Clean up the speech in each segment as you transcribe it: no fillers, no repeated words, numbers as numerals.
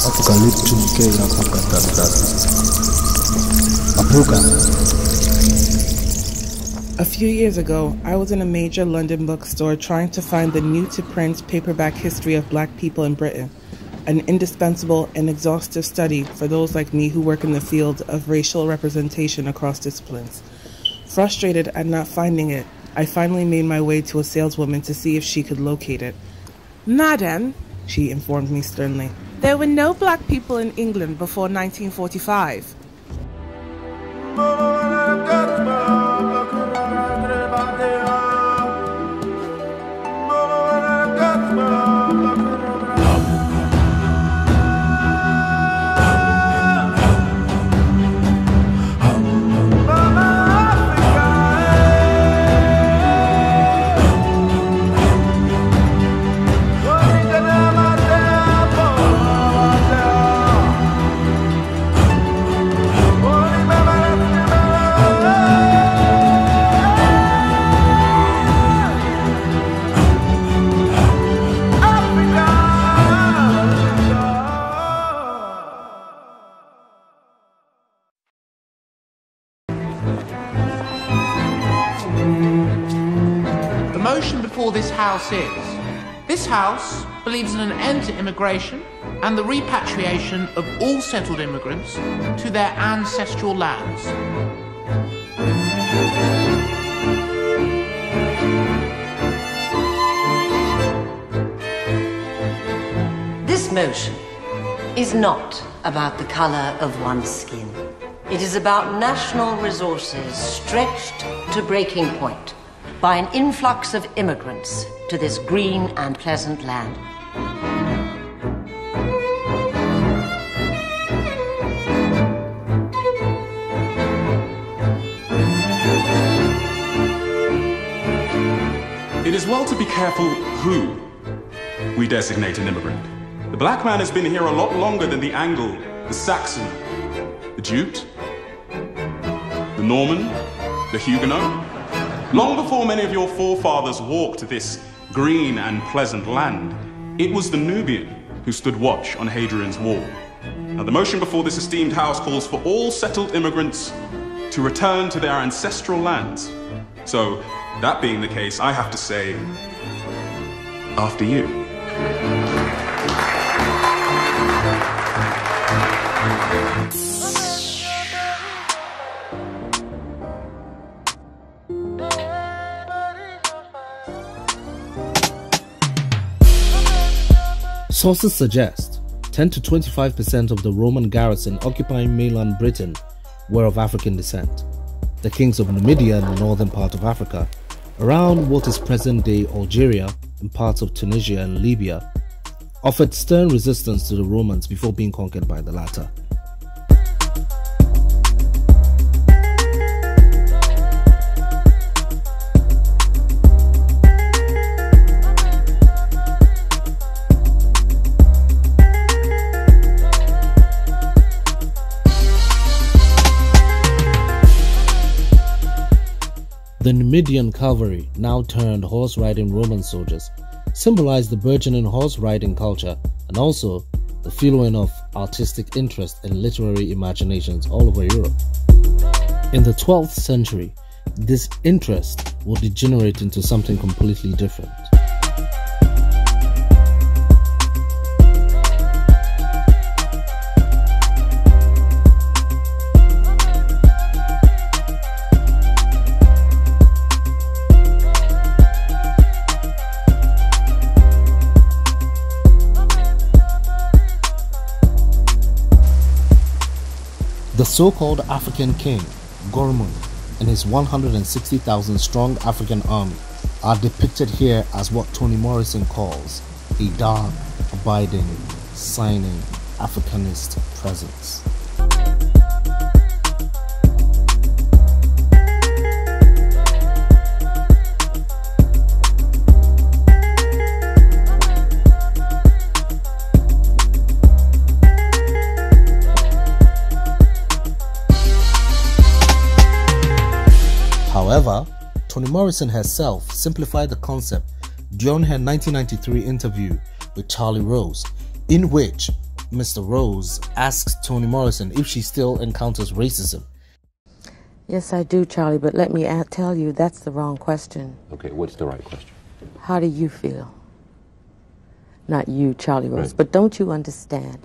A few years ago, I was in a major London bookstore trying to find the new-to-print paperback history of Black people in Britain, an indispensable and exhaustive study for those like me who work in the field of racial representation across disciplines. Frustrated at not finding it, I finally made my way to a saleswoman to see if she could locate it. "Madam," she informed me sternly, "there were no Black people in England before 1945. This House believes in an end to immigration and the repatriation of all settled immigrants to their ancestral lands. This motion is not about the color of one's skin. It is about national resources stretched to breaking point by an influx of immigrants to this green and pleasant land. It is well to be careful who we designate an immigrant. The black man has been here a lot longer than the Anglo, the Saxon, the Jute, the Norman, the Huguenot. Long before many of your forefathers walked this green and pleasant land, it was the Nubian who stood watch on Hadrian's wall. Now, the motion before this esteemed House calls for all settled immigrants to return to their ancestral lands. So, that being the case, I have to say, after you. Sources suggest 10 to 25% of the Roman garrison occupying mainland Britain were of African descent. The kings of Numidia in the northern part of Africa, around what is present-day Algeria and parts of Tunisia and Libya, offered stern resistance to the Romans before being conquered by the latter. The Numidian cavalry, now turned horse-riding Roman soldiers, symbolized the burgeoning horse-riding culture and also the fueling of artistic interest and literary imaginations all over Europe. In the 12th century, this interest would degenerate into something completely different. The so-called African king, Gormund, and his 160,000 strong African army are depicted here as what Toni Morrison calls a dark, abiding, signing Africanist presence. However, Toni Morrison herself simplified the concept during her 1993 interview with Charlie Rose, in which Mr. Rose asks Toni Morrison if she still encounters racism. Yes, I do, Charlie, but let me tell you, that's the wrong question. Okay, what's the right question? How do you feel? Not you, Charlie Rose, Right. but don't you understand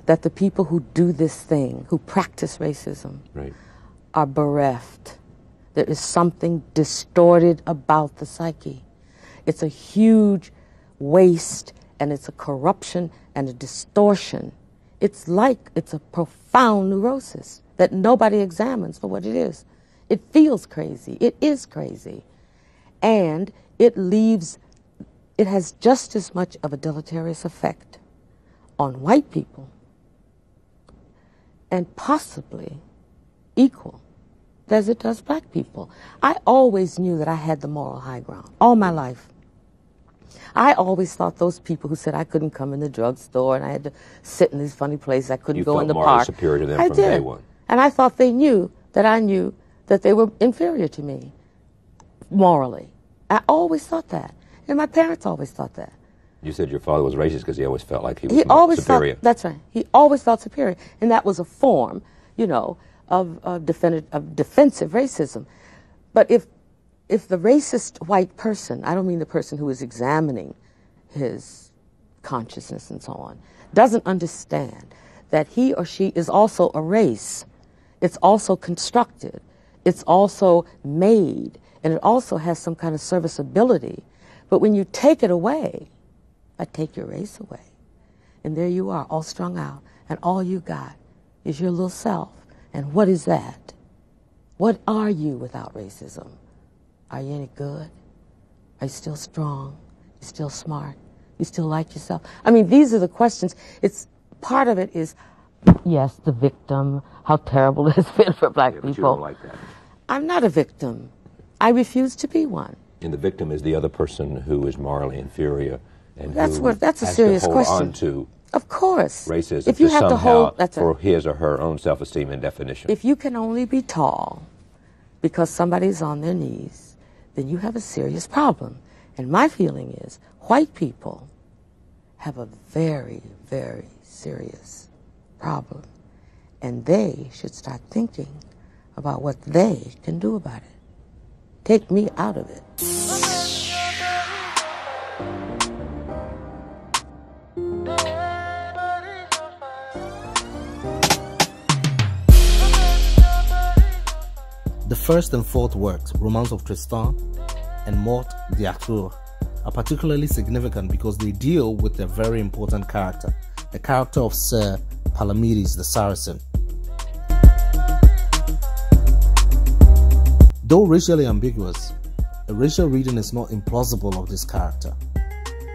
that the people who do this thing, who practice racism, Right. are bereft? There is something distorted about the psyche. It's a huge waste, and it's a corruption and a distortion. It's a profound neurosis that nobody examines for what it is. It feels crazy. It is crazy. And it has just as much of a deleterious effect on white people, and possibly equal, as it does black people. I always knew that I had the moral high ground all my life. I always thought those people who said I couldn't come in the drugstore and I had to sit in these funny places, I couldn't go in the park. You felt morally superior to them from day one. And I thought they knew that I knew that they were inferior to me morally. I always thought that. And my parents always thought that. You said your father was racist because he always felt like he was superior. That's right. He always felt superior. And that was a form, of defensive racism. But if the racist white person, I don't mean the person who is examining his consciousness and so on, doesn't understand that he or she is also a race, it's also constructed, it's also made, and it also has some kind of serviceability. But when you take it away, I take your race away, and there you are, all strung out, and all you got is your little self. And what is that? What are you without racism? Are you any good? Are you still strong? You still smart? You still like yourself? I mean, these are the questions. Part of it is, yes, the victim, how terrible it has been for black people. But you don't like that. I'm not a victim. I refuse to be one. And the victim is the other person who is morally inferior and that's a has serious to hold question. on to Of course. racism if you to have somehow to hold, for his or her own self-esteem and definition. If you can only be tall because somebody's on their knees, then you have a serious problem. And my feeling is white people have a very, very serious problem. And they should start thinking about what they can do about it. Take me out of it. The first and fourth works, Romance of Tristan and Morte d'Arthur, are particularly significant because they deal with a very important character, the character of Sir Palamedes the Saracen. Though racially ambiguous, a racial reading is not implausible of this character.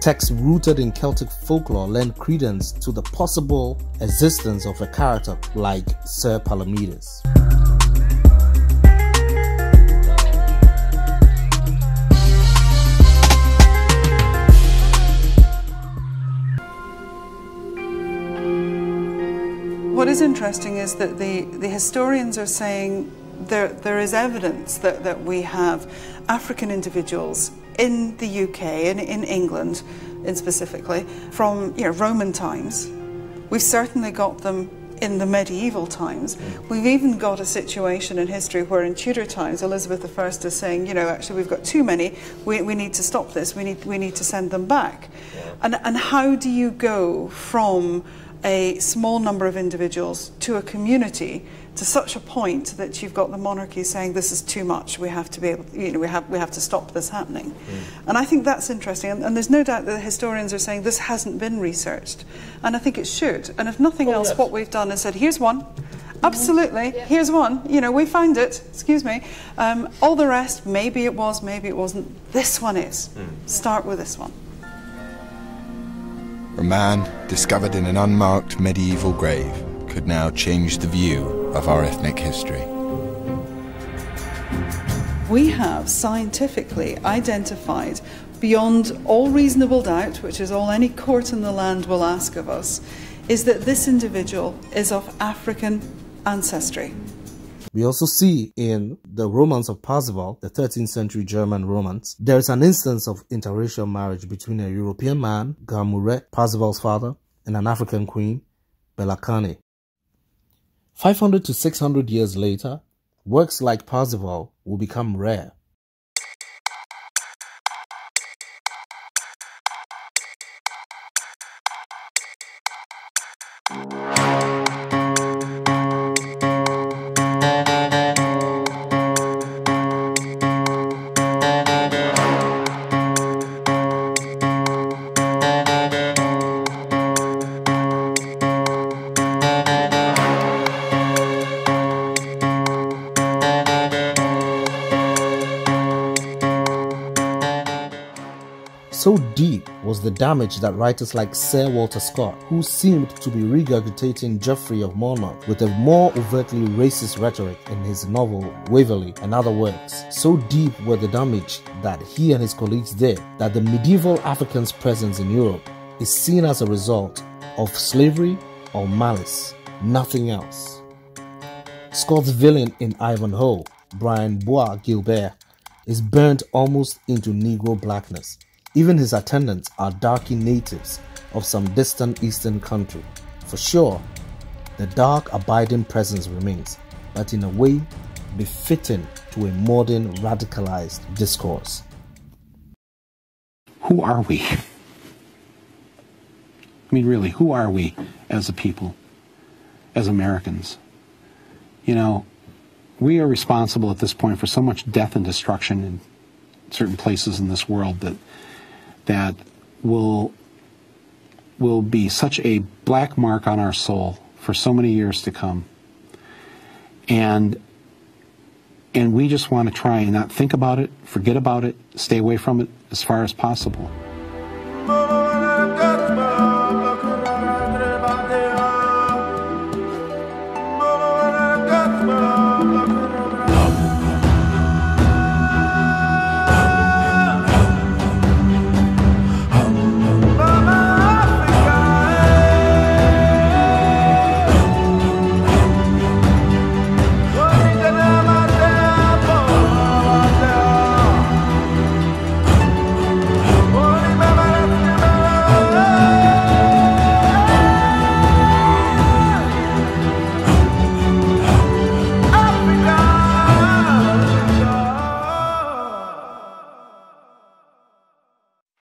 Texts rooted in Celtic folklore lend credence to the possible existence of a character like Sir Palamedes. What is interesting is that the historians are saying there is evidence that we have African individuals in the UK and in England, specifically from Roman times. We've certainly got them in the medieval times. We've even got a situation in history where in Tudor times Elizabeth I is saying, actually we've got too many, we need to stop this, we need to send them back. And how do you go from a small number of individuals to a community to such a point that you've got the monarchy saying this is too much, we have to be able, we have to stop this happening. And I think that's interesting, and there's no doubt that the historians are saying this hasn't been researched, and I think it should. And if nothing else, what we've done is said, here's one, absolutely, here's one, we found it, excuse me, all the rest, maybe it was, maybe it wasn't, this one is. Start with this one. A man discovered in an unmarked medieval grave could now change the view of our ethnic history. We have scientifically identified, beyond all reasonable doubt, which is all any court in the land will ask of us, is that this individual is of African ancestry. We also see in the Romance of Parzival, the 13th century German romance, there is an instance of interracial marriage between a European man, Gamouret, Parzival's father, and an African queen, Belakane. 500 to 600 years later, works like Parzival will become rare. So deep was the damage that writers like Sir Walter Scott, who seemed to be regurgitating Geoffrey of Monmouth with a more overtly racist rhetoric in his novel Waverley and other works, so deep were the damage that he and his colleagues did that the medieval African's presence in Europe is seen as a result of slavery or malice, nothing else. Scott's villain in Ivanhoe, Brian Bois Gilbert, is burnt almost into Negro blackness. Even his attendants are darky natives of some distant eastern country. For sure, the dark abiding presence remains, but in a way befitting to a modern radicalized discourse. Who are we? I mean, really, who are we as a people, as Americans? You know, we are responsible at this point for so much death and destruction in certain places in this world that will be such a black mark on our soul for so many years to come. And we just want to try and not think about it, forget about it, stay away from it as far as possible.